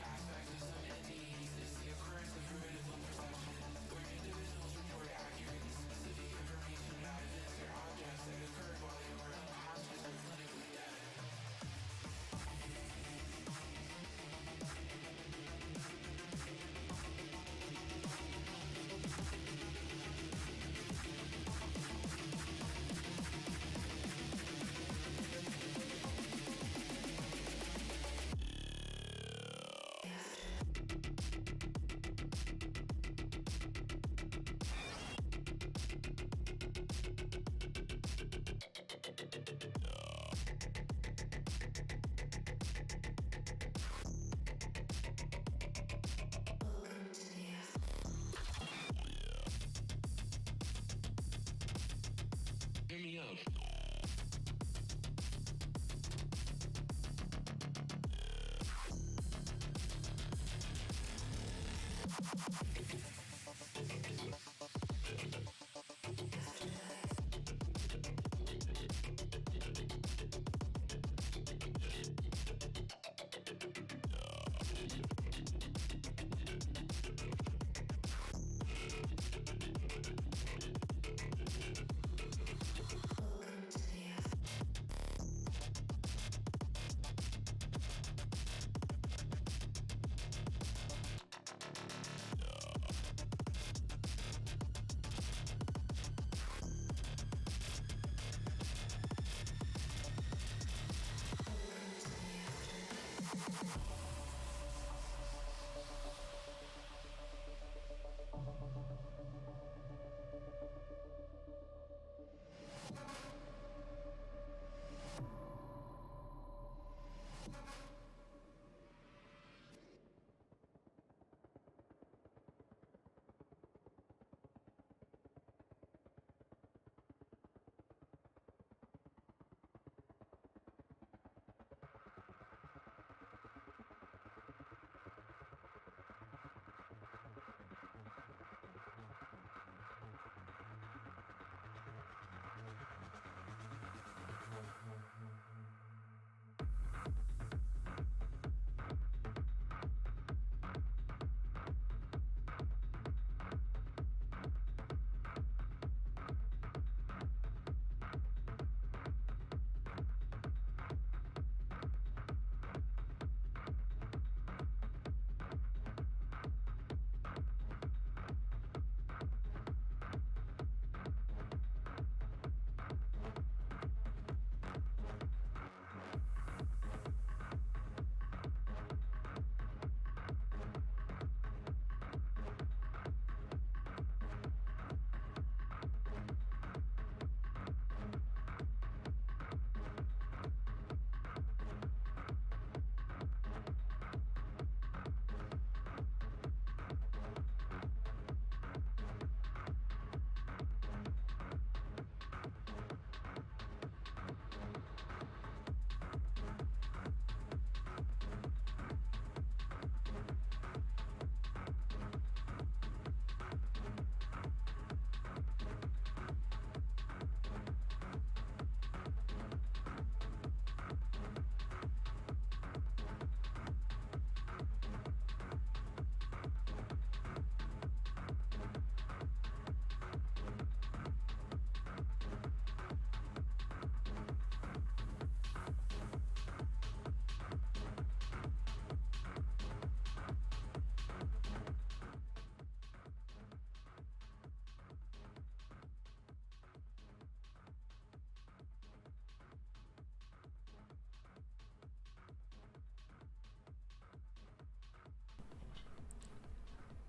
Aspect of some entities is the occurrence of heretical perception, where individuals report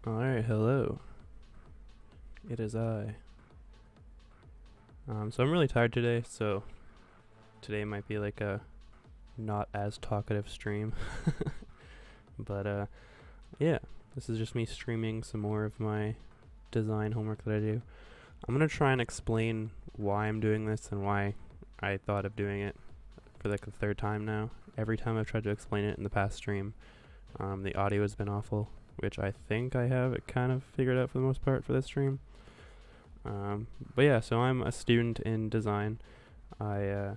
Alright, hello. It is I. So I'm really tired today, so today might be like a not as talkative stream. But yeah, this is just me streaming some more of my design homework that I do. I'm gonna try and explain why I'm doing this and why I thought of doing it for like the third time now. Every time I've tried to explain it in the past stream, the audio has been awful, which I think I have it kind of figured out for the most part for this stream. But yeah, so I'm a student in design. I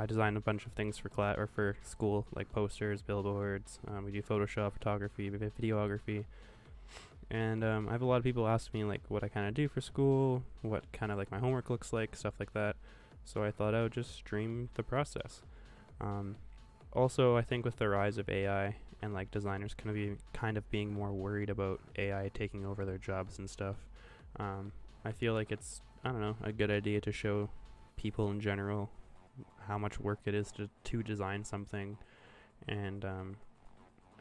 design a bunch of things for class or for school, like posters, billboards. We do Photoshop, photography, videography, and I have a lot of people ask me like what I kind of do for school, what kind of like my homework looks like, stuff like that. So I thought I would just stream the process. Also, I think with the rise of AI and like designers kind of being more worried about AI taking over their jobs and stuff, I feel like it's, I don't know, a good idea to show people in general how much work it is to design something, and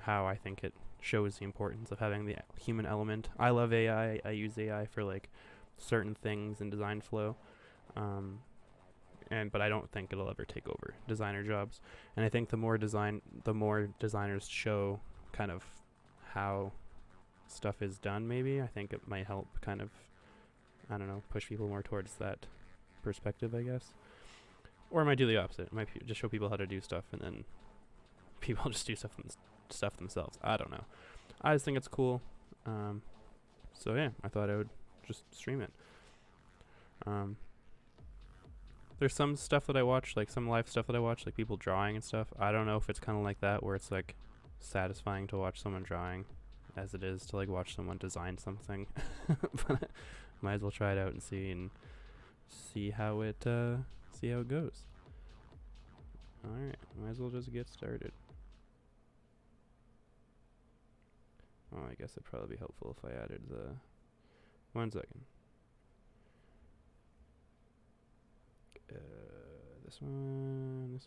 how I think it shows the importance of having the human element. I love AI. I use AI for like certain things in design flow. But I don't think it'll ever take over designer jobs. And I think the more designers show kind of how stuff is done, maybe I think it might help kind of, I don't know, push people more towards that perspective, I guess. Or it might do the opposite. It might just show people how to do stuff, and then people just do stuff themselves. I don't know. I just think it's cool. So yeah, I thought I would just stream it. There's some stuff that I watch, like some live stuff that I watch, like people drawing and stuff. I don't know if it's kind of like that, where it's like satisfying to watch someone drawing as it is to like watch someone design something. But might as well try it out and see how it goes. Alright, might as well just get started. Oh, I guess it'd probably be helpful if I added the... 1 second. This one.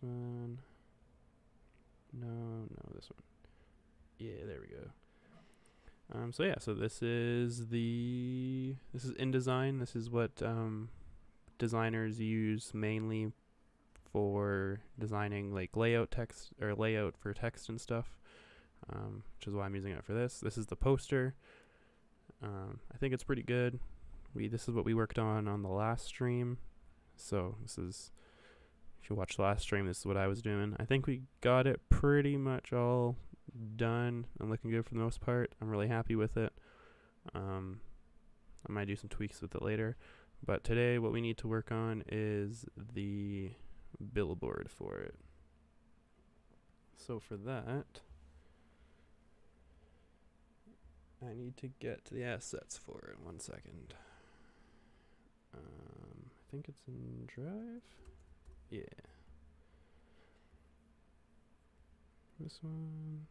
No, this one. Yeah, there we go. So yeah, so this is InDesign. This is what designers use mainly for designing like layout for text and stuff, which is why I'm using it for this. This is the poster. I think it's pretty good. This is what we worked on the last stream. So if you watch the last stream, this is what I was doing. I think we got it pretty much all done and looking good for the most part. I'm really happy with it. I might do some tweaks with it later. But today what we need to work on is the billboard for it. So for that, I need to get the assets for it. 1 second. I think it's in Drive. Yeah. This one.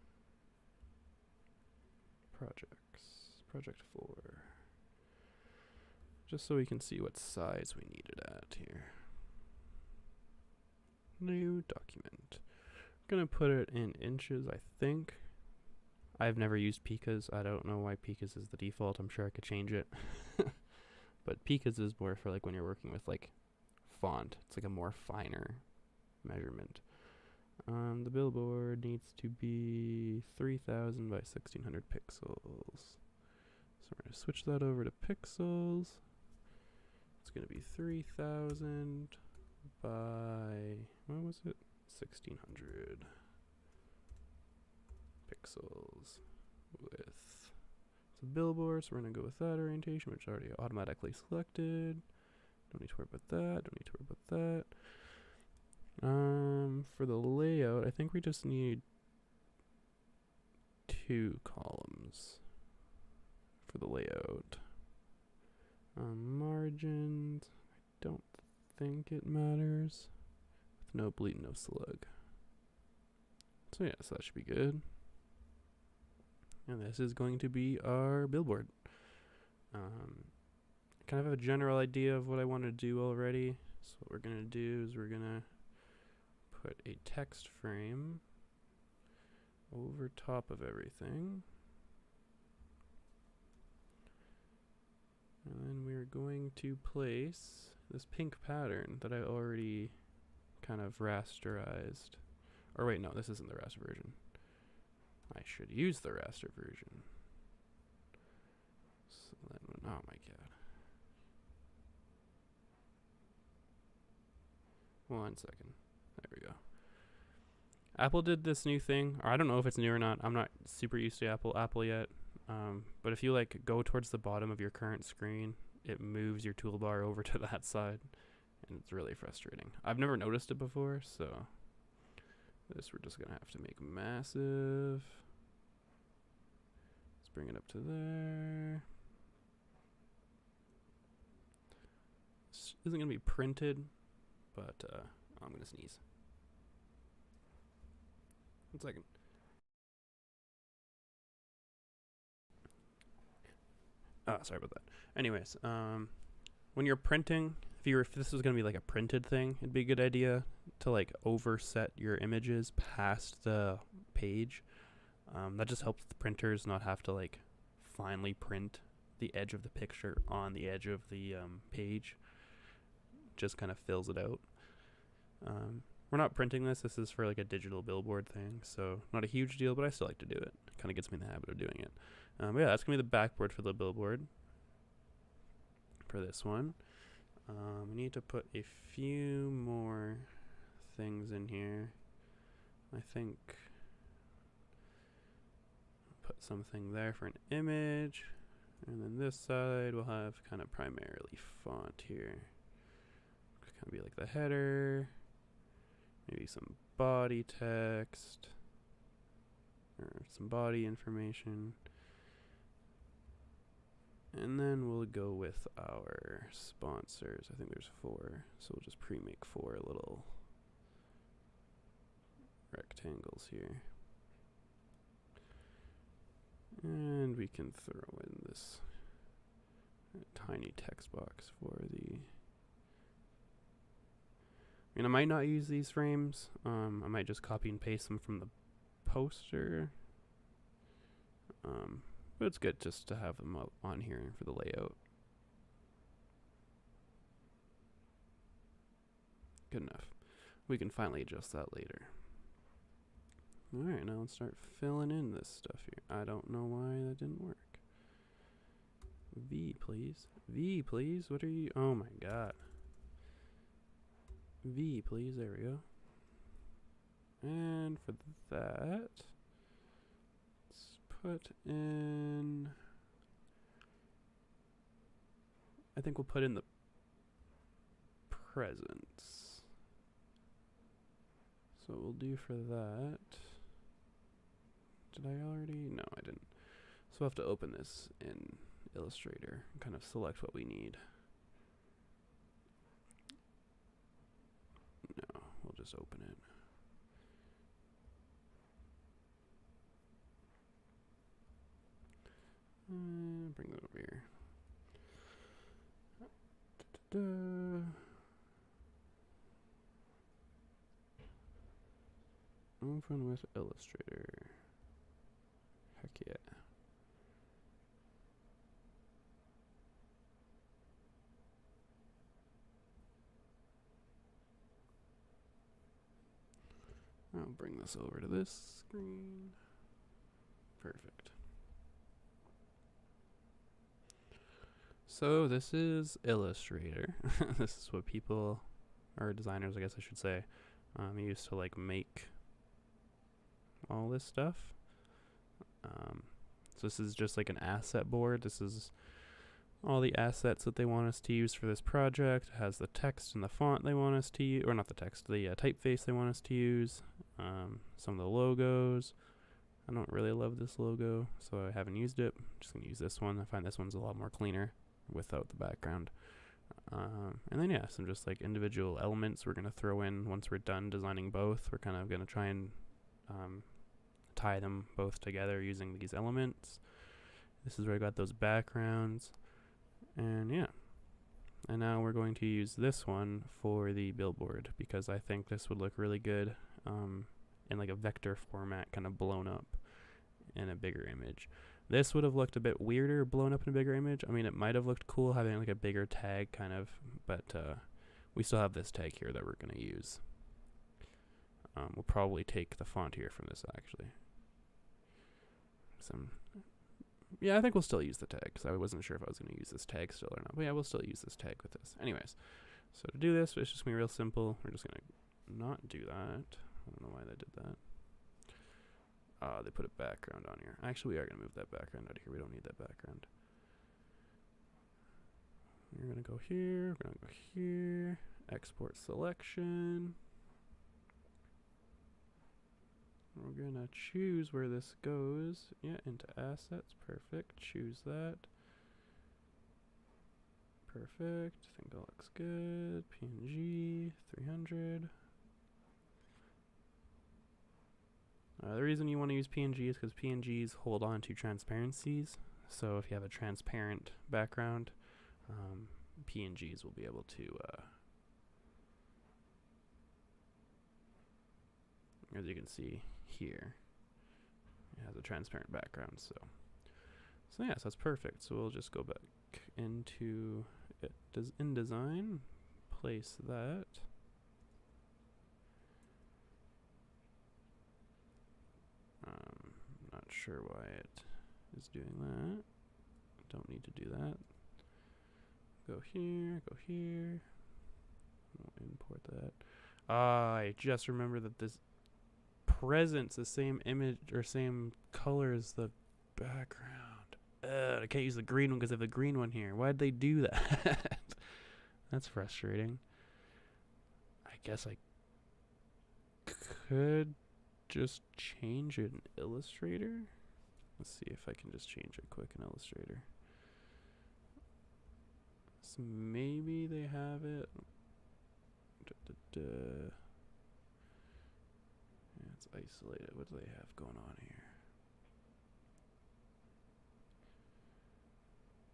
Project 4. Just so we can see what size we need it at here. New document. I'm gonna put it in inches, I think. I've never used picas. I don't know why picas is the default. I'm sure I could change it. But picas is more for like when you're working with like font. It's like a more finer measurement. The billboard needs to be 3000 by 1600 pixels. So we're going to switch that over to pixels. It's going to be 3000 by, what was it? 1600 pixels with the billboard. So we're going to go with that orientation, which is already automatically selected. Don't need to worry about that. For the layout, I think we just need 2 columns for the layout. Margins, I don't think it matters. With no bleed, no slug. So yeah, so that should be good. And this is going to be our billboard. Kind of have a general idea of what I want to do already. So what we're going to do is we're going to put a text frame over top of everything. And then we're going to place this pink pattern that I already kind of rasterized. Or wait, no, this isn't the raster version. I should use the raster version. So that one, oh my god. 1 second. There we go. Apple did this new thing, or I don't know if it's new or not. I'm not super used to Apple yet. But if you like go towards the bottom of your current screen, it moves your toolbar over to that side, and it's really frustrating. I've never noticed it before, so this we're just gonna have to make massive. Let's bring it up to there. This isn't gonna be printed, but I'm gonna sneeze. 1 second. Sorry about that. Anyways, when you're printing, if this was gonna be like a printed thing, it'd be a good idea to like overset your images past the page. That just helps the printers not have to like finally print the edge of the picture on the edge of the page. Just kind of fills it out. We're not printing this. This is for like a digital billboard thing, so not a huge deal, but I still like to do it. Kind of gets me in the habit of doing it. But yeah, that's gonna be the backboard for the billboard. For this one, we need to put a few more things in here. I think put something there for an image, and then this side we'll have kind of primarily font here. Kind of be like the header. Maybe some body text or some body information. And then we'll go with our sponsors. I think there's 4, so we'll just pre-make 4 little rectangles here. And we can throw in this tiny text box for the... I might not use these frames. I might just copy and paste them from the poster. But it's good just to have them up on here for the layout. Good enough. We can finally adjust that later. Alright, now let's start filling in this stuff here. I don't know why that didn't work. V, please. V, please. What are you? Oh my god. V, please. There we go. And for that, let's put in... I think we'll put in the presents. So what we'll do for that... Did I already? No, I didn't. So we'll have to open this in Illustrator and kind of select what we need. No, we'll just open it. Bring that over here. Open with Illustrator. Heck yeah. I'll bring this over to this screen. Perfect. So this is Illustrator. This is what people, or designers I guess I should say, use to like make all this stuff. So this is just like an asset board. This is all the assets that they want us to use for this project. It has the text and the font they want us to use, or not the text, the typeface they want us to use. Some of the logos. I don't really love this logo, so I haven't used it. I'm just gonna use this one. I find this one's a lot more cleaner without the background. And then yeah, some just like individual elements we're gonna throw in once we're done designing both. We're kind of gonna try and tie them both together using these elements. This is where I got those backgrounds. And yeah. And now we're going to use this one for the billboard because I think this would look really good in like a vector format, kind of blown up in a bigger image. This would have looked a bit weirder blown up in a bigger image. I mean, it might have looked cool having like a bigger tag kind of, but we still have this tag here that we're going to use. We'll probably take the font here from this actually. Yeah, I think we'll still use the tag because I wasn't sure if I was going to use this tag still or not. But yeah, we'll still use this tag with this. Anyways, so to do this, it's just going to be real simple. We're just going to not do that. I don't know why they did that. They put a background on here. Actually, we are going to move that background out of here. We don't need that background. We're going to go here. We're going to go here. Export selection. We're going to choose where this goes. Yeah, into assets. Perfect. Choose that. Perfect. I think that looks good. PNG 300. The reason you want to use PNG is because PNGs hold on to transparencies. So if you have a transparent background, PNGs will be able to, as you can see here, it has a transparent background. So yeah, so that's perfect. So we'll just go back into it. In design, place that. Not sure why it is doing that. Don't need to do that. Go here, go here. We'll import that. I just remember that this present's the same image or same color as the background. I can't use the green one because I have the green one here. Why'd they do that? That's frustrating. I guess I could just change it in Illustrator. Let's see if I can just change it quick in Illustrator. So maybe they have it. Yeah, it's isolated. What do they have going on here?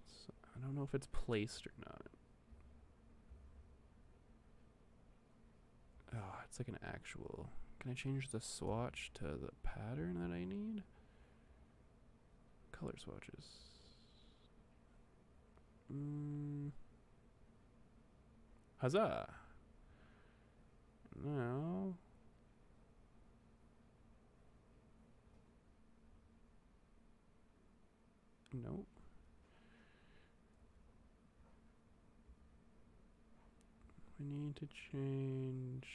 So I don't know if it's placed or not. Oh, it's like an actual. Can I change the swatch to the pattern that I need? Color swatches. Huzzah! Now. Nope. We need to change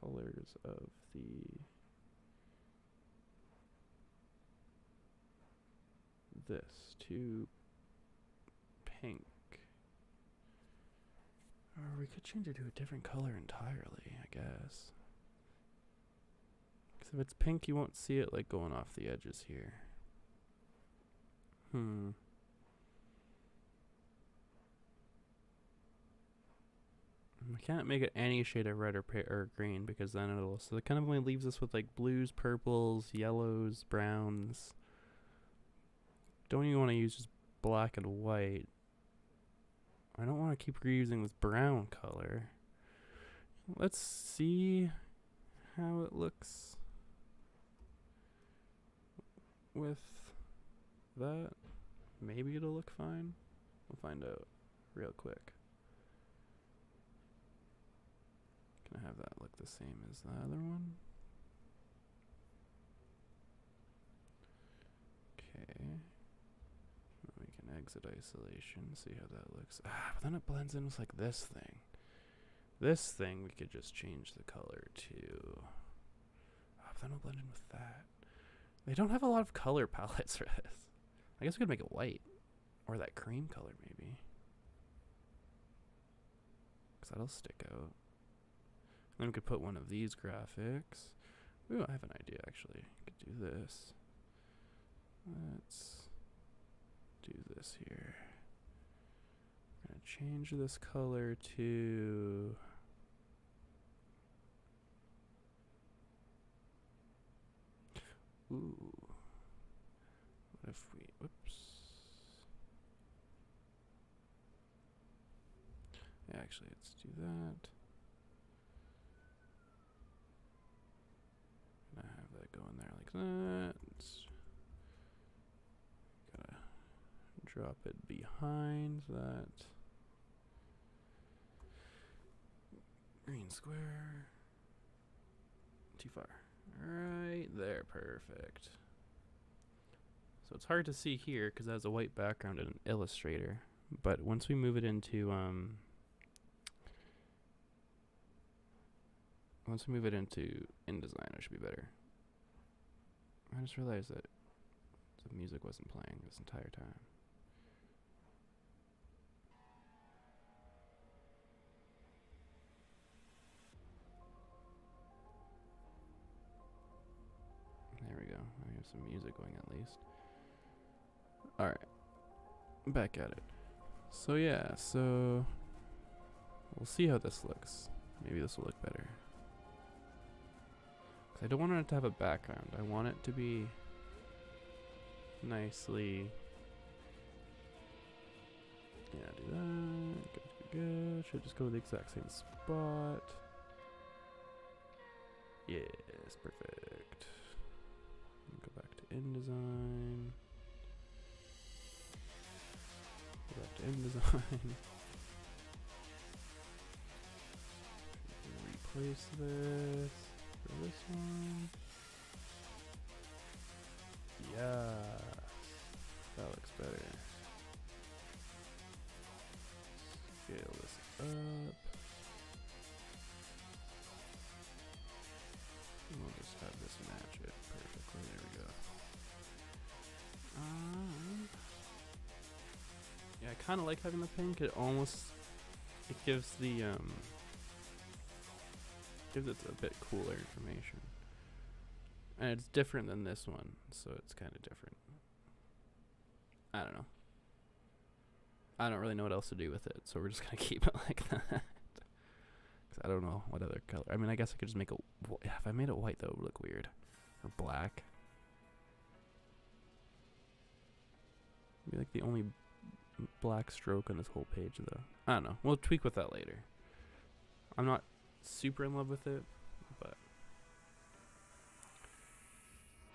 colors of this to pink. Or we could change it to a different color entirely, I guess. Because if it's pink, you won't see it like going off the edges here. I can't make it any shade of red or green because then it'll. So it kind of only leaves us with like blues, purples, yellows, browns. Don't even want to use just black and white. I don't want to keep reusing this brown color. Let's see how it looks with that. Maybe it'll look fine. We'll find out real quick. Can I have that look the same as the other one? Okay. We can exit isolation, see how that looks. But then it blends in with like this thing. This thing we could just change the color to. But then it'll blend in with that. They don't have a lot of color palettes for this. I guess we could make it white. Or that cream color maybe. Because that'll stick out. Then we could put one of these graphics. Ooh, I have an idea actually. We could do this. Let's do this here. I'm gonna change this color to ooh. What if we whoops. Yeah, actually let's do that. I have that going there like that. drop it behind that green square. Too far. Right there, perfect. So it's hard to see here because it has a white background in Illustrator. But once we move it into InDesign, it should be better. I just realized that the music wasn't playing this entire time. There we go. I have some music going at least. Alright. Back at it. So yeah, so we'll see how this looks. Maybe this will look better. 'Cause I don't want it to have a background. I want it to be nicely. Yeah, do that. Good. Should just go to the exact same spot. Yes, perfect. Go back to InDesign. Go back to InDesign. Replace this for this one. Yeah, that looks better. Scale this up. We'll just have this match it perfectly. There we go. Yeah, I kind of like having the pink. It gives the gives it a bit cooler information, and it's different than this one, so it's kind of different. I don't know. I don't really know what else to do with it, so we're just gonna keep it like that. Cause I don't know what other color. I mean, I guess I could just make it. If I made it white, though, it would look weird, or black. Be like the only black stroke on this whole page, though. I don't know. We'll tweak with that later. I'm not super in love with it, but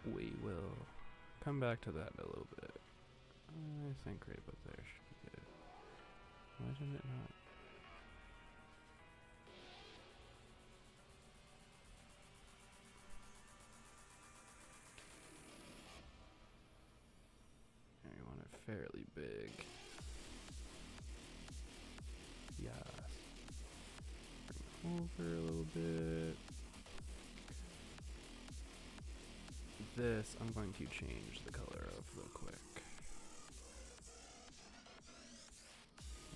we will come back to that in a little bit. I think right about there should be good. Why did it not? You want it fairly big. Yeah. Bring it over a little bit. This I'm going to change the color of real quick.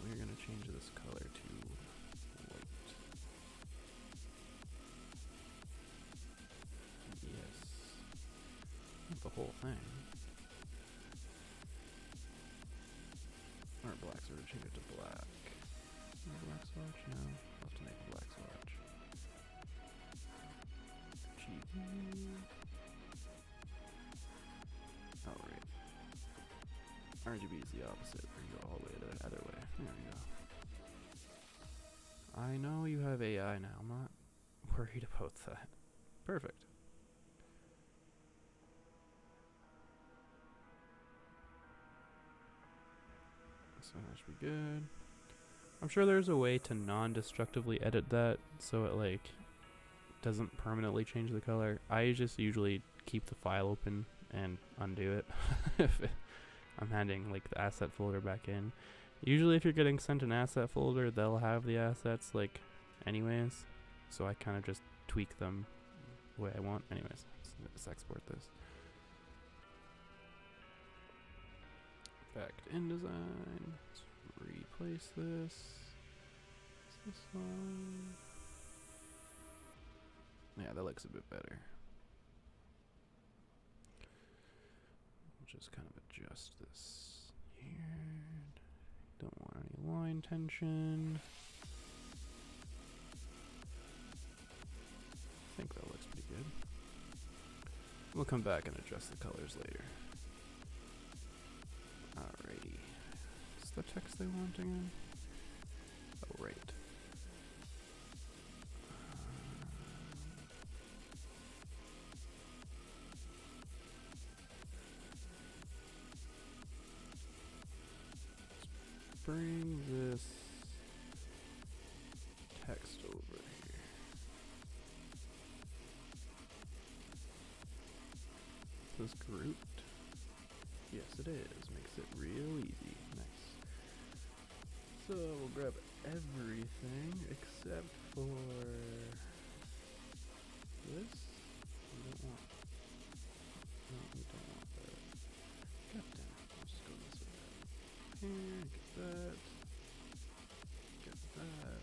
We're going to change this color to white. Yes. Not the whole thing. Or black, so we're going to change it to black. Black swatch? No. I'll have to make a black swatch. GP. Oh, right. RGB is the opposite. We go all the way the other way. There we go. I know you have AI now. I'm not worried about that. Perfect. So that should be good. I'm sure there's a way to non-destructively edit that so it like doesn't permanently change the color. I just usually keep the file open and undo it if I'm handing like the asset folder back in. Usually if you're getting sent an asset folder, they'll have the assets like anyways, so I kind of just tweak them the way I want. Anyways, let's export this back to InDesign. Let's replace this. Is this one? Yeah, that looks a bit better. Just kind of adjust this here. Don't want any line tension. I think that looks pretty good. We'll come back and adjust the colors later. Alrighty. What's the text they want again? Oh, right. this grouped? Yes, it is. Makes it real easy. Nice. So we'll grab everything except for this. We don't want. No, we don't want that. God damn it. Let's just go this way then. Here, get that. Get that.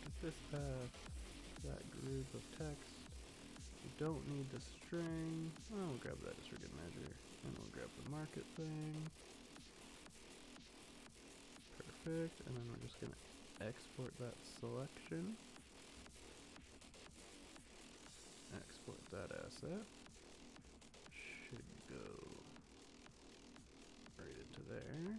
Get this path. That group of text. We don't need the string. Oh, we'll grab that just for good measure. And we'll grab the market thing. Perfect. And then we're just going to export that selection. Export that asset. Should go right into there.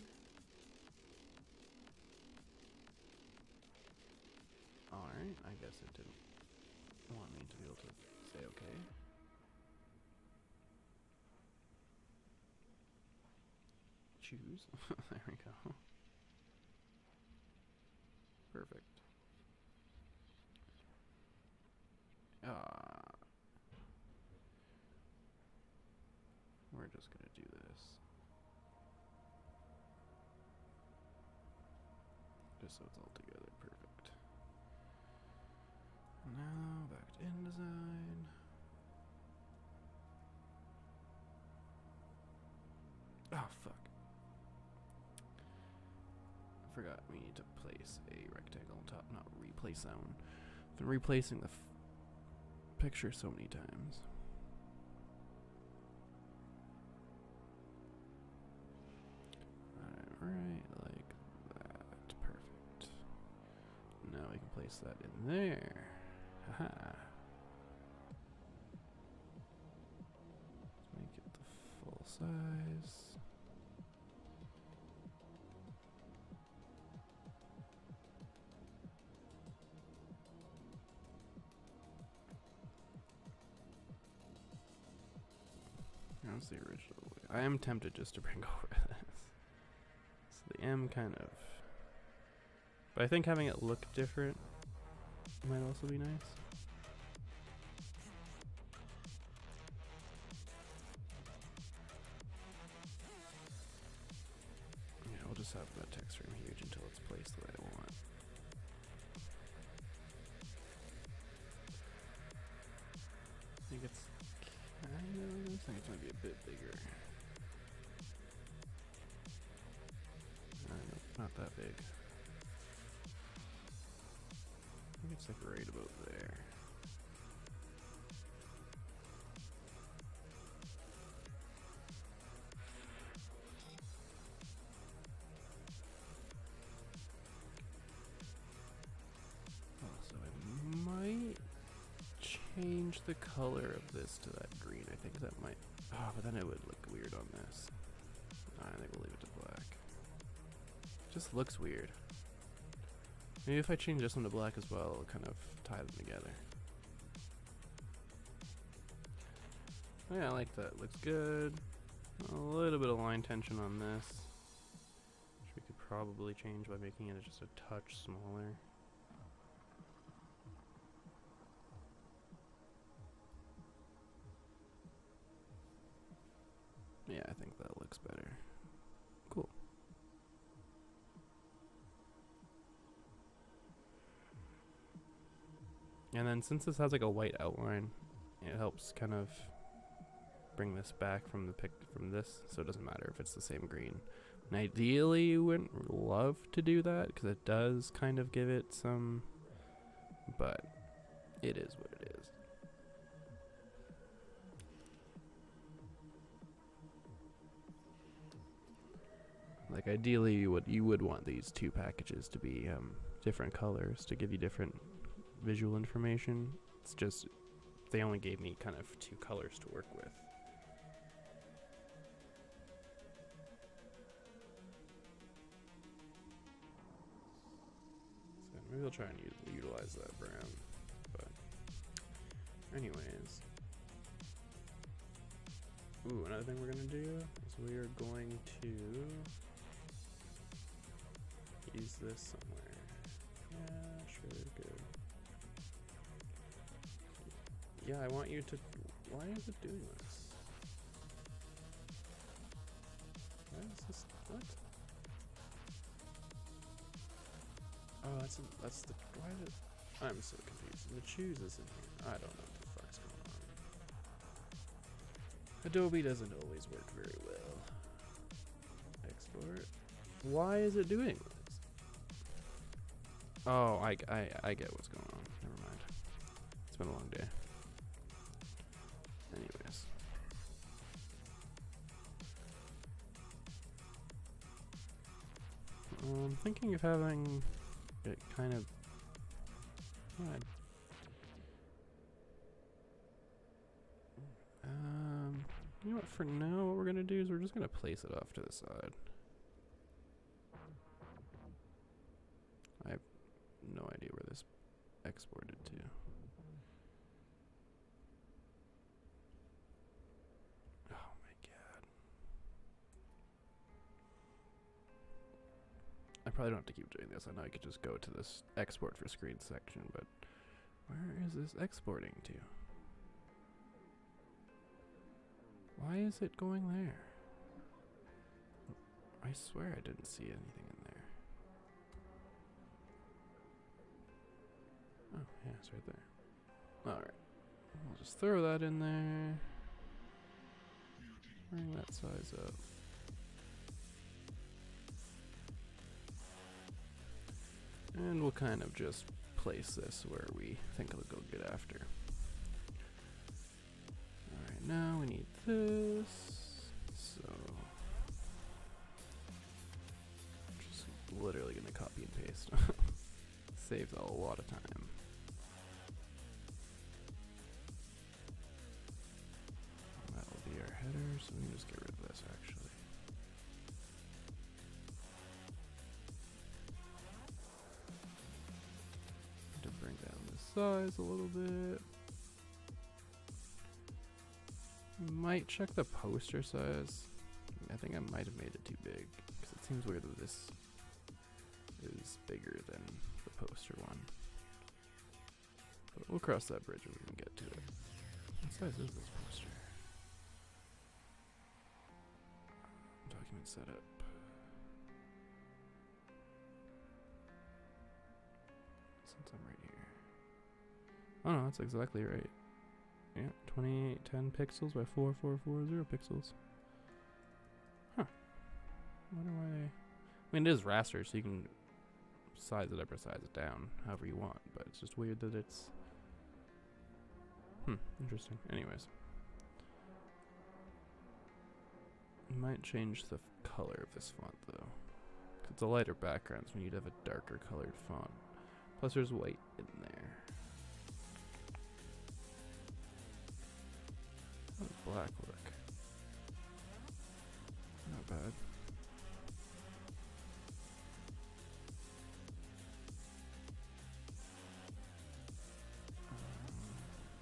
Alright, I guess it didn't want me to be able to say okay. Choose. There we go. Perfect. We're just gonna do this. Just so it's all together. Perfect. Now back to InDesign. Oh fuck. I forgot we need to place a rectangle on top, not replace that one. I've been replacing the picture so many times. Right, like that. Perfect. Now we can place that in there. Haha. Let's make it the full size. That's the original way. I am tempted just to bring over this. So the M kind of... But I think having it look different might also be nice. Yeah, we'll just have that text frame huge until it's placed the way I want. I think it's kind of... I think it's might be a bit bigger. Nope, not that big. I think it's like right about there. Also, I might change the color of this to that green. I think that might... Oh, but then it would look weird on this. I think we'll leave it to black. Just looks weird. Maybe if I change this one to black as well, it'll kind of tie them together. Oh yeah, I like that. Looks good. A little bit of line tension on this, which we could probably change by making it just a touch smaller. Yeah, I think that looks better. Cool. And then since this has like a white outline, it helps kind of bring this back from the from this, so it doesn't matter if it's the same green. And ideally, you wouldn't love to do that because it does kind of give it some, but it is what it is. Like ideally, you would want these two packages to be different colors to give you different visual information. It's just they only gave me kind of two colors to work with. So maybe I'll try and utilize that brown. But anyways, ooh, another thing we're gonna do is we are going to use this somewhere. Yeah, sure, good. Yeah, I want you to... Why is it doing this? Why is this... What? Oh, that's the... Why did... I'm so confused. The choose is in here. I don't know what the fuck's going on. Adobe doesn't always work very well. Export. Why is it doing this? Oh, I get what's going on. Never mind. It's been a long day. Anyways. I'm thinking of having it kind of... What? You know what, for now what we're gonna do is we're just gonna place it off to the side. I have no idea where this exported to. Oh my god. I probably don't have to keep doing this. I know I could just go to this export for screen section, but where is this exporting to? Why is it going there? I swear I didn't see anything in there. Oh, yeah, it's right there. Alright. I'll just throw that in there. Bring that size up. And we'll kind of just place this where we think it'll go good after. Alright, now we need this. So I'm just literally gonna copy and paste. Saves a lot of time. That will be our header, so we can just get rid of this actually. To bring down the size a little bit. Might check the poster size. I think I might have made it too big because it seems weird that this is bigger than the poster one. But we'll cross that bridge when we can get to it. What size is this poster? Document setup. Since I'm right here. Oh no, that's exactly right. Yeah, 2810 pixels by 4440 pixels. Huh. I wonder why they... I mean, it is raster, so you can size it up or size it down however you want, but it's just weird that it's... interesting. Anyways. Might change the color of this font, though. It's a lighter background, so we need to have a darker colored font. Plus there's white in there. How does black look? Not bad.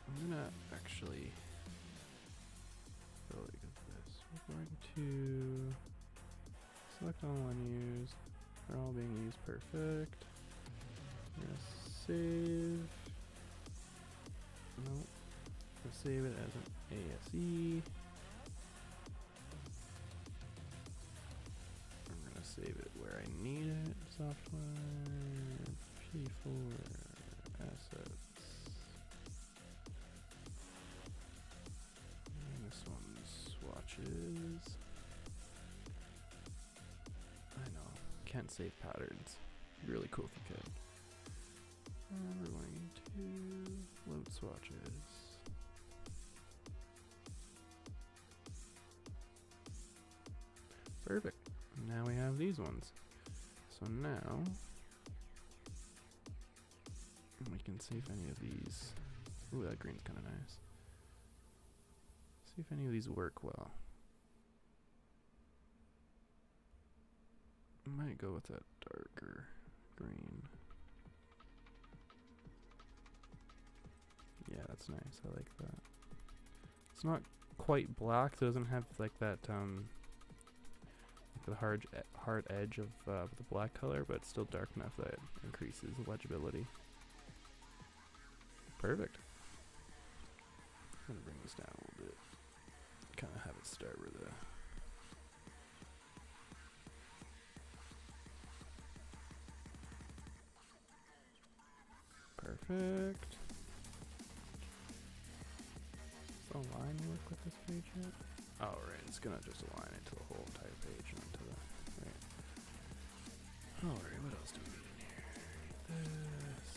I'm gonna actually go like this. We're going to select all menus. They're all being used perfect. I'm gonna save. Nope. Let's save it as an ASE. I'm gonna save it where I need it. Software, P4, assets. And this one's swatches. I know, can't save patterns. It'd be really cool if you could. And we're going to load swatches. Perfect. Now we have these ones. So now we can see if any of these... Ooh, that green's kind of nice. See if any of these work well. I might go with that darker green. Yeah, that's nice. I like that. It's not quite black. So it doesn't have like that the hard edge of the black color, but it's still dark enough that it increases legibility. Perfect. this down a little bit. Kind of have it start with a perfect. Does the line work with this page yet? Oh, right. It's gonna just align it to the whole entire page, not to the right. Alright, what else do we need in here? This.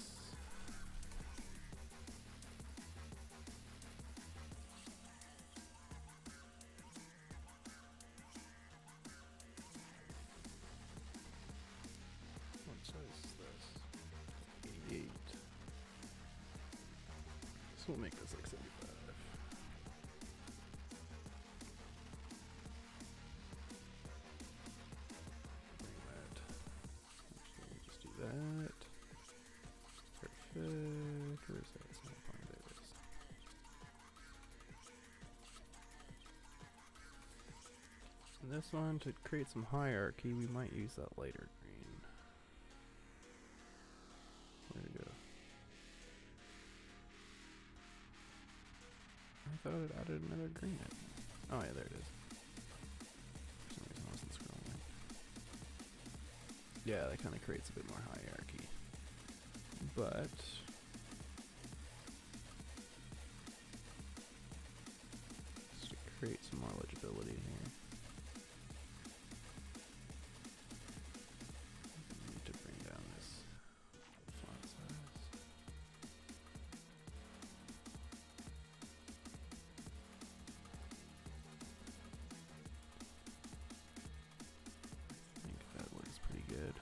What size is this? 88. This will make this like 75. Bring that. Actually, we'll just do that. Perfect. Where's that snap line? There it is. And this one, to create some hierarchy, we might use that lighter green. Where'd it go? I thought it added another green. Oh yeah, there it is. For some reason I wasn't scrolling. Yeah, that kind of creates a bit more hierarchy. But just to create some more legibility here, I need to bring down this font size. I think that works pretty good.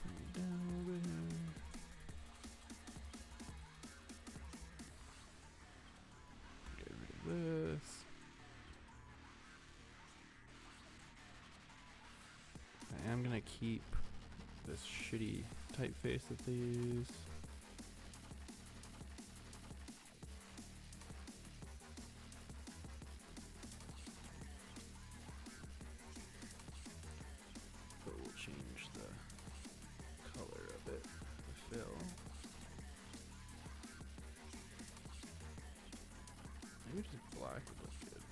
Bring it down a little bit here. Get rid of this. I am gonna keep this shitty typeface that they use. But we'll change the color of it, the fill. Maybe just black would look good.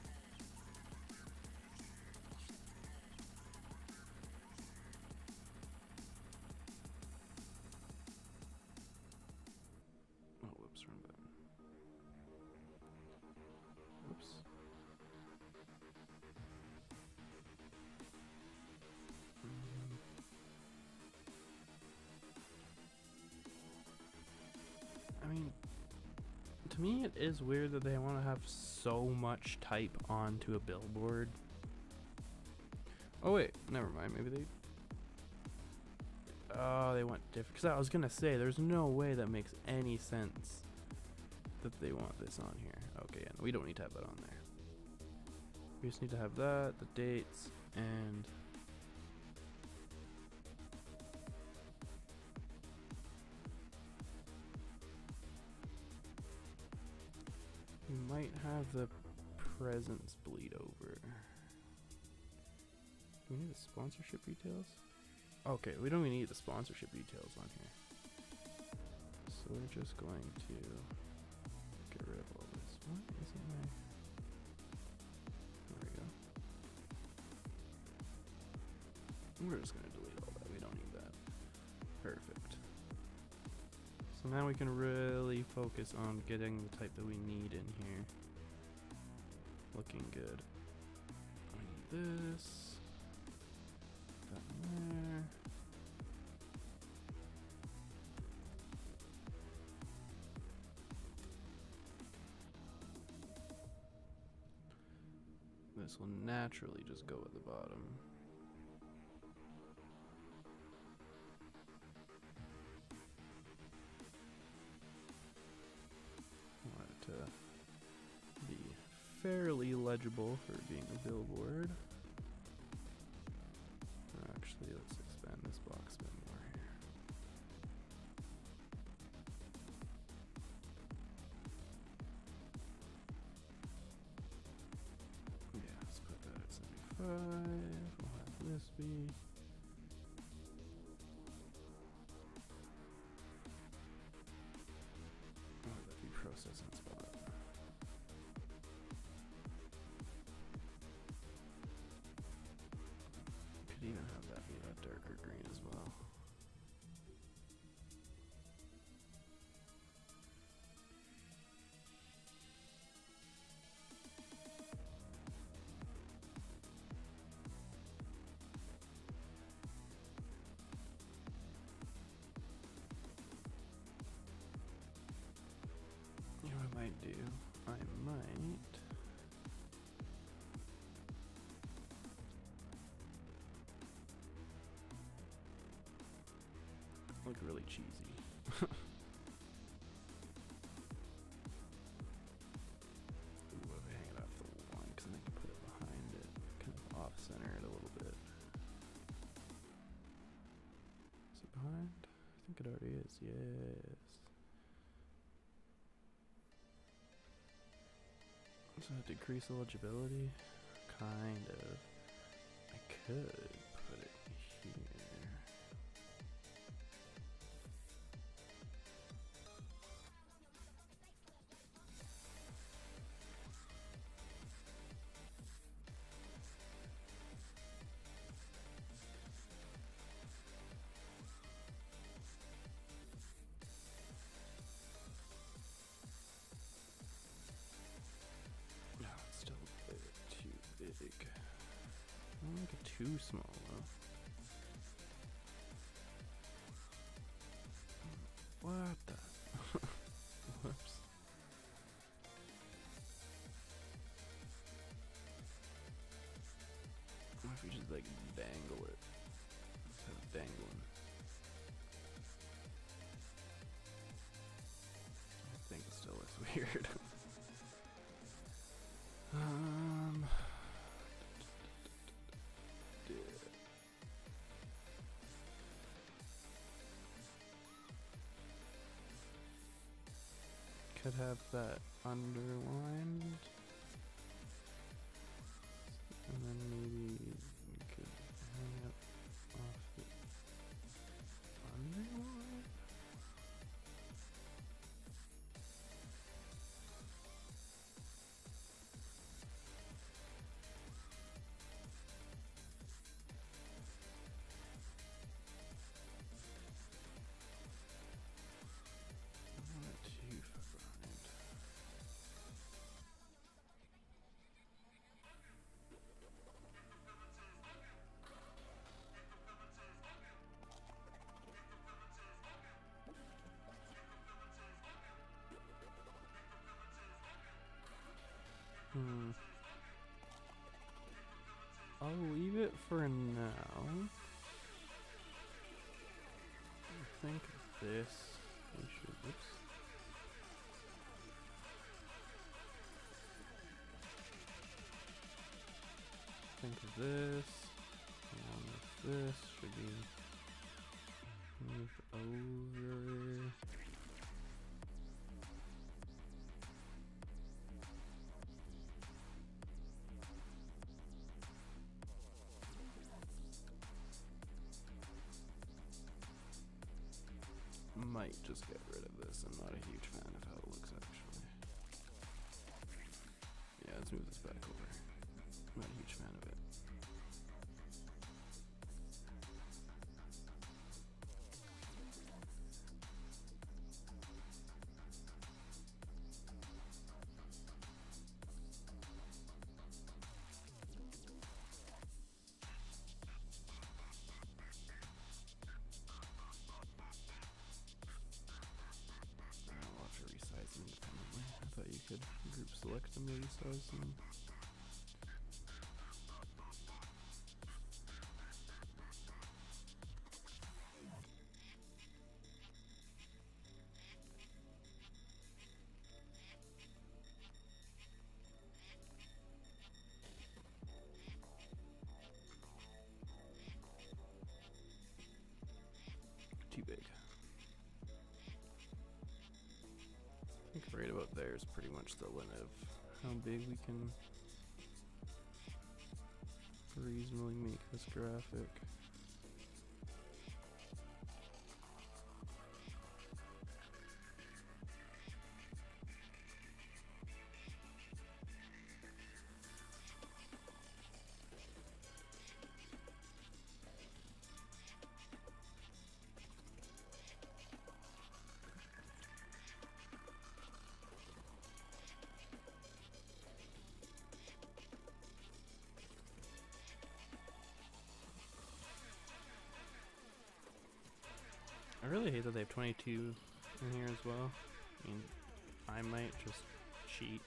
Oh, whoops, wrong button. Whoops. I mean, to me it is weird that they want to have so much type onto a billboard. Oh wait, never mind, maybe they... Oh, they went different. Because I was going to say, there's no way that makes any sense that they want this on here. Okay, yeah, no, we don't need to have that on there. We just need to have that, the dates, and... we might have the presence bleed over. Do we need the sponsorship details? Okay, we don't even need the sponsorship details on here. So we're just going to get rid of all this. What isn't my... There we go. We're just going to delete all that. We don't need that. Perfect. So now we can really focus on getting the type that we need in here. Looking good. I need this. That in there. This will naturally just go at the bottom. I want it to be fairly legible for being a billboard. Actually, let's expand this box a bit more here. Yeah, let's put that at 75. We'll have this be... processing spot. Could even have that be that darker green as well. You know what I might do? I might look really cheesy. Ooh, if I hang it off the one, because then I can put it behind it, kind of off-center it a little bit. Is it behind? I think it already is, yes. Does that decrease eligibility? Kind of. I could put it here. No, it's still a bit too big. I don't like it too small though. What the? Whoops. What if we just like dangle it? Just have it dangling. I think it still looks weird. Could have that underlined, and then maybe we could hang it off the underline. Not too far behind. I'll leave it for now. I think this we should. Oops. Think of this. Along with this should be moved over. Might just get rid of this. I'm not a huge fan of how it looks actually. Yeah, let's move this back over. I'm not a huge fan of it. I'll have to resize them independently. I thought you could group select them and resize them. Too big. I think right about there is pretty much the limit of how big we can reasonably make this graphic. I really hate that they have 22 in here as well. I mean, I might just cheat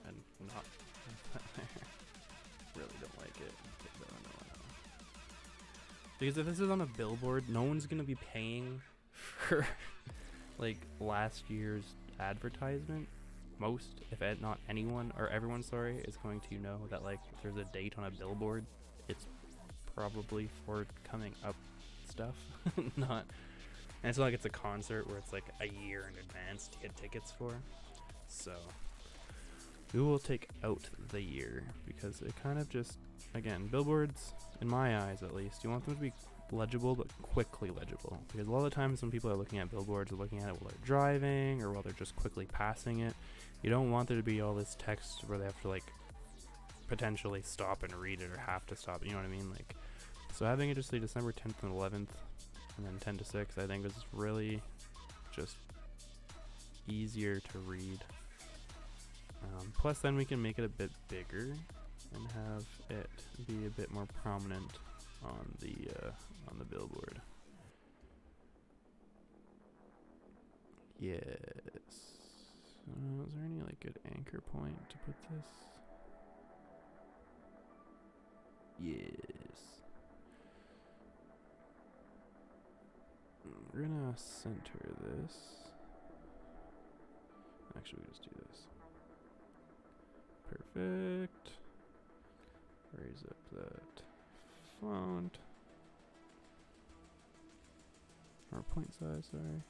and not put that there. Really don't like it. Because if this is on a billboard, no one's gonna be paying for like last year's advertisement. Most, if not anyone or everyone, sorry, is going to know that like if there's a date on a billboard, it's probably for coming up stuff. Not, and it's not like it's a concert where it's like a year in advance to get tickets for. So we will take out the year because it kind of just, again, billboards, in my eyes at least, you want them to be legible but quickly legible, because a lot of the times when people are looking at billboards, they're looking at it while they're driving or while they're just quickly passing it. You don't want there to be all this text where they have to like potentially stop and read it or have to stop, you know what I mean? Like, so having it just say December 10th and 11th and then 10 to 6, I think is really just easier to read. Plus then we can make it a bit bigger and have it be a bit more prominent on the billboard. Yes. Is there any like good anchor point to put this? Yes. We're gonna center this. Actually, we just do this. Perfect. Raise up that font. Or point size, sorry.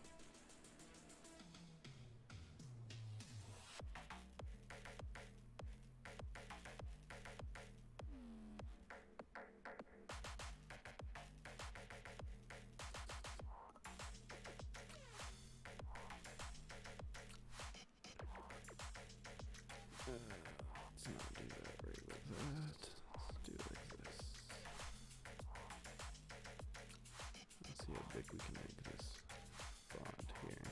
Let's not do that right like that. Let's do it like this. Let's see how big we can make this font here.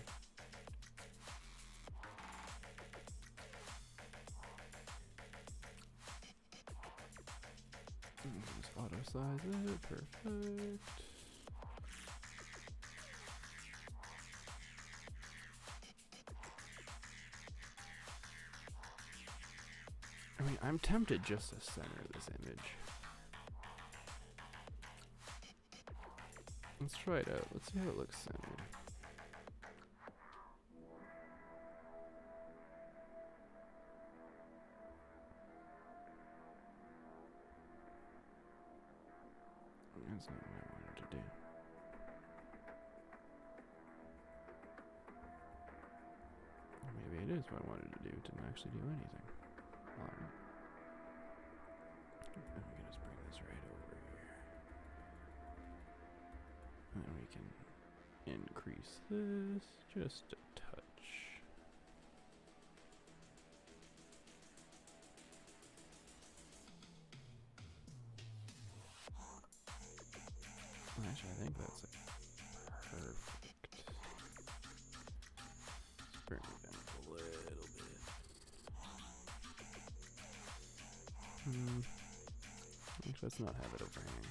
Just auto size it, perfect. I mean, I'm tempted just to center this image. Let's try it out. Let's see how it looks centered. That's not what I wanted to do. Maybe it is what I wanted to do. It didn't actually do anything. Alright. And we can just bring this right over here. And then we can increase this just a touch. Actually, I think that's perfect. Let's bring it down a little bit. Let's not have it overhang.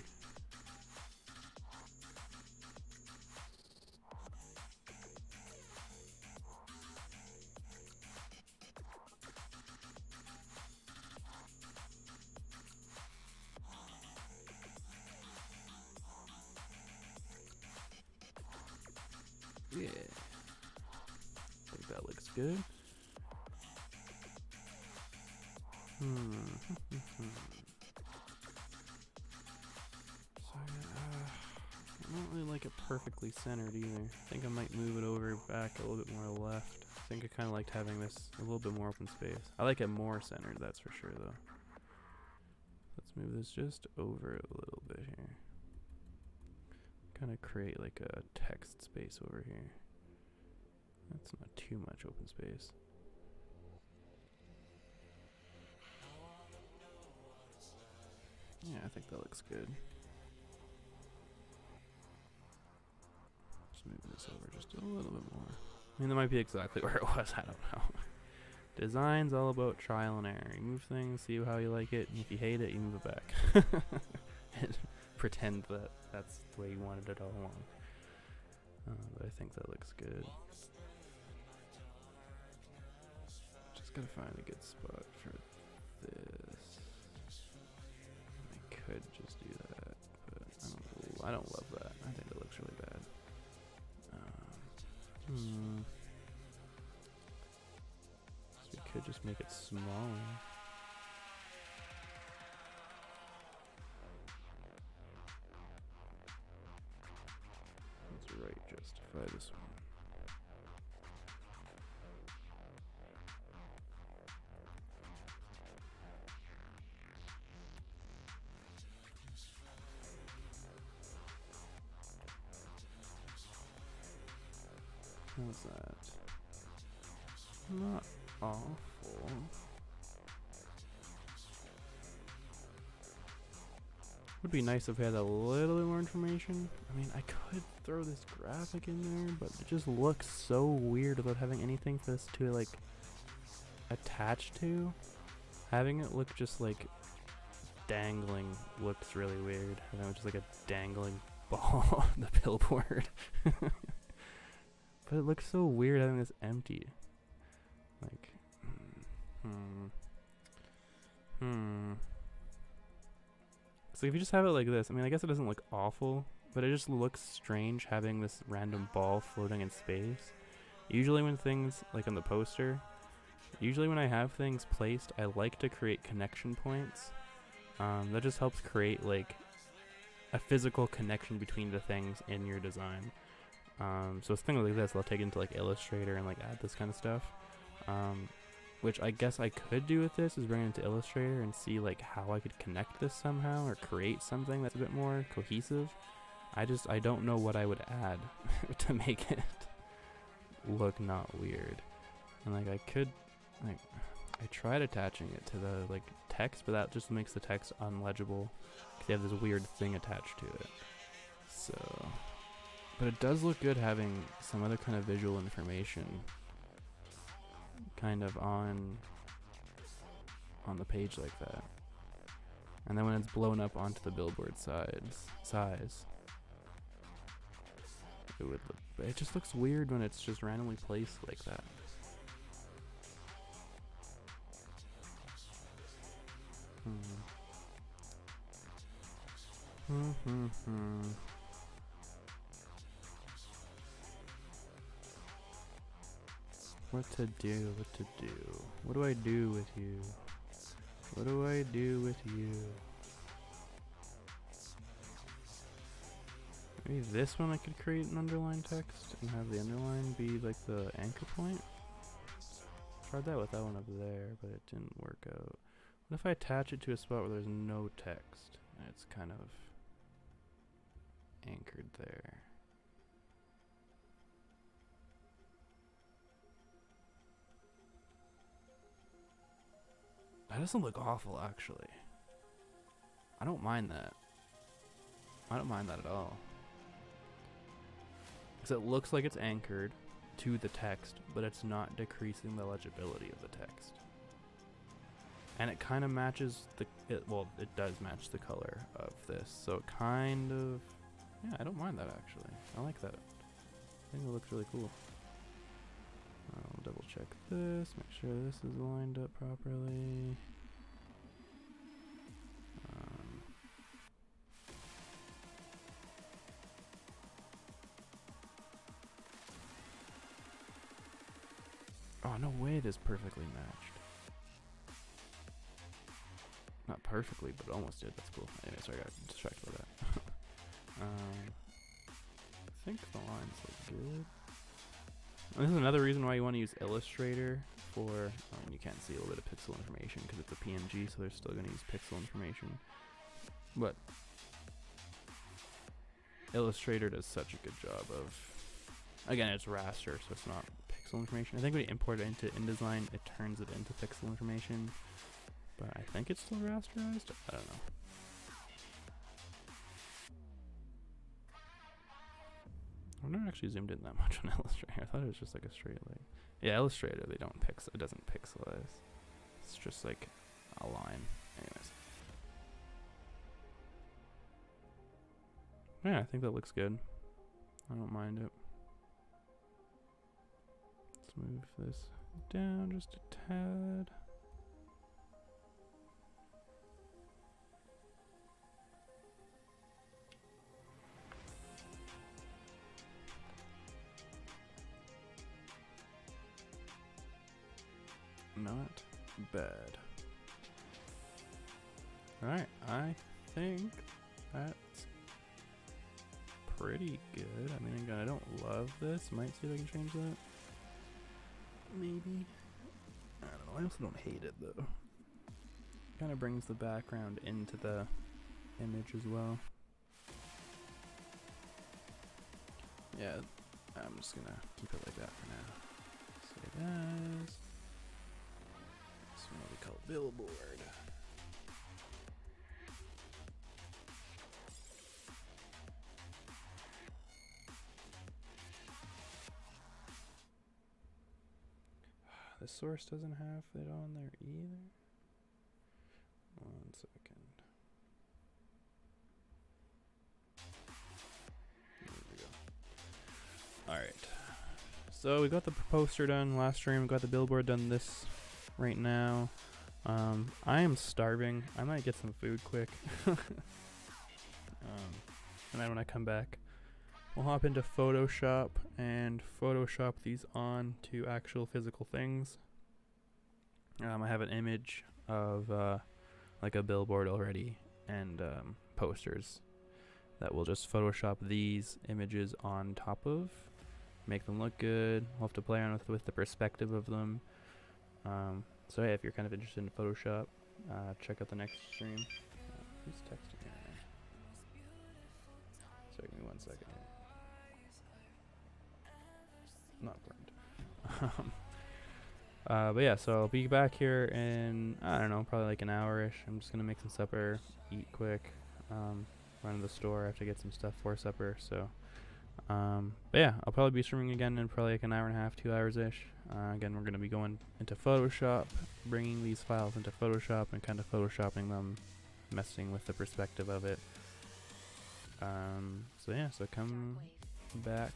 Yeah. I think that looks good. I don't really like it perfectly centered either. I think I might move it over back a little bit more left. I think I kind of liked having this a little bit more open space. I like it more centered, that's for sure though. Let's move this just over a little bit here. Kind of create like a text space over here. That's not too much open space. Yeah, I think that looks good. Just moving this over just a little bit more. I mean, that might be exactly where it was, I don't know. Design's all about trial and error. You move things, see how you like it, and if you hate it, you move it back. And pretend that that's the way you wanted it all along. But I think that looks good. Just gotta find a good spot for this. I could just do that, but I don't love that. I think it looks really bad. So we could just make it smaller. Let's right justify this one. How's that? Not awful. Would be nice if we had a little bit more information. I mean, I could throw this graphic in there, but it just looks so weird without having anything for this to like attach to. Having it look just like dangling looks really weird. Having it just like a dangling ball on the billboard. But it looks so weird having this empty. Like, So if you just have it like this, I mean, I guess it doesn't look awful, but it just looks strange having this random ball floating in space. Usually when things, like on the poster, usually when I have things placed, I like to create connection points. That just helps create like a physical connection between the things in your design. So it's things like this, I'll take it into like Illustrator and like add this kind of stuff. Which I guess I could do with this is bring it into Illustrator and see like how I could connect this somehow or create something that's a bit more cohesive. I don't know what I would add to make it look not weird. And like I could, like, I tried attaching it to the like text, but that just makes the text unlegible because they have this weird thing attached to it. So, but it does look good having some other kind of visual information kind of on the page like that. And then when it's blown up onto the billboard size, it just looks weird when it's just randomly placed like that. What to do? What do I do with you? What do I do with you? Maybe this one I could create an underline text and have the underline be like the anchor point. Tried that with that one up there, but it didn't work out. What if I attach it to a spot where there's no text and it's kind of anchored there? That doesn't look awful, actually. I don't mind that. I don't mind that at all. Because it looks like it's anchored to the text, but it's not decreasing the legibility of the text. And it kind of matches well, it does match the color of this. So it kind of, yeah, I don't mind that actually. I like that. I think it looks really cool. I'll double check this, make sure this is lined up properly. Oh, no way it is perfectly matched. Not perfectly, but almost did. That's cool. Anyway, sorry, I got distracted by that. I think the lines look good. And this is another reason why you want to use Illustrator for, I mean, you can't see a little bit of pixel information because it's a PNG, so they're still going to use pixel information. But Illustrator does such a good job of, again, it's raster, so it's not pixel information. I think when you import it into InDesign, it turns it into pixel information, but I think it's still rasterized. I don't know. I've never actually zoomed in that much on Illustrator. I thought it was just like a straight line. Yeah, Illustrator, it doesn't pixelize. It's just like a line. Anyways. Yeah, I think that looks good. I don't mind it. move this down just a tad. Not bad. Alright, I think that's pretty good. I mean, again, I don't love this. Might see if I can change that. Maybe. I don't know. I also don't hate it, though. Kind of brings the background into the image as well. Yeah, I'm just gonna keep it like that for now. Save as. This one will be called Billboard. The source doesn't have it on there either. 1 second. There we go. Alright. So we got the poster done last stream. We got the billboard done this right now. I am starving. I might get some food quick. And then when I come back, we'll hop into Photoshop and Photoshop these on to actual physical things. I have an image of like a billboard already and posters that we'll just Photoshop these images on top of, make them look good. We'll have to play around with the perspective of them. So yeah, if you're kind of interested in Photoshop, check out the next stream. Who's texting me right now? Sorry, give me 1 second here. Not important. But yeah, so I'll be back here in, I don't know, probably like an hour-ish. I'm just gonna make some supper, eat quick, run to the store. I have to get some stuff for supper, so but yeah, I'll probably be streaming again in probably like an hour and a half, 2 hours-ish. Again, we're gonna be going into Photoshop, bringing these files into Photoshop and kind of photoshopping them, messing with the perspective of it. So yeah, so come back.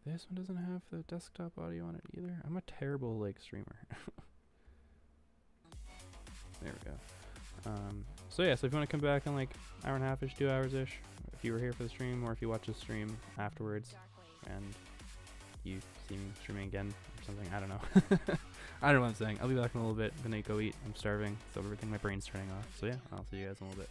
This one doesn't have the desktop audio on it either. I'm a terrible like streamer. There we go. So yeah, so if you want to come back in like hour and a half-ish, 2 hours-ish, if you were here for the stream or if you watch the stream afterwards and you see me streaming again or something, I don't know. I don't know what I'm saying. I'll be back in a little bit. I'm gonna go eat. I'm starving, so everything, my brain's turning off. So yeah, I'll see you guys in a little bit.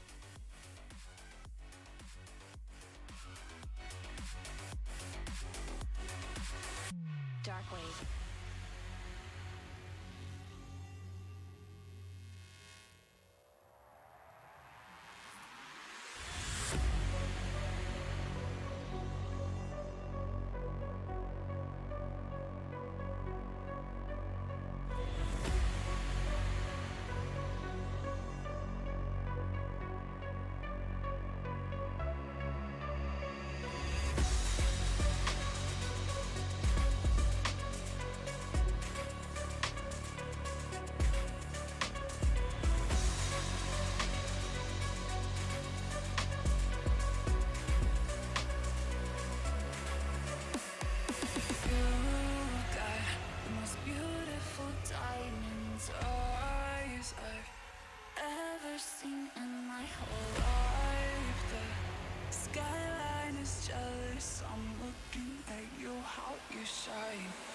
Jealous, I'm looking at you, how you shine.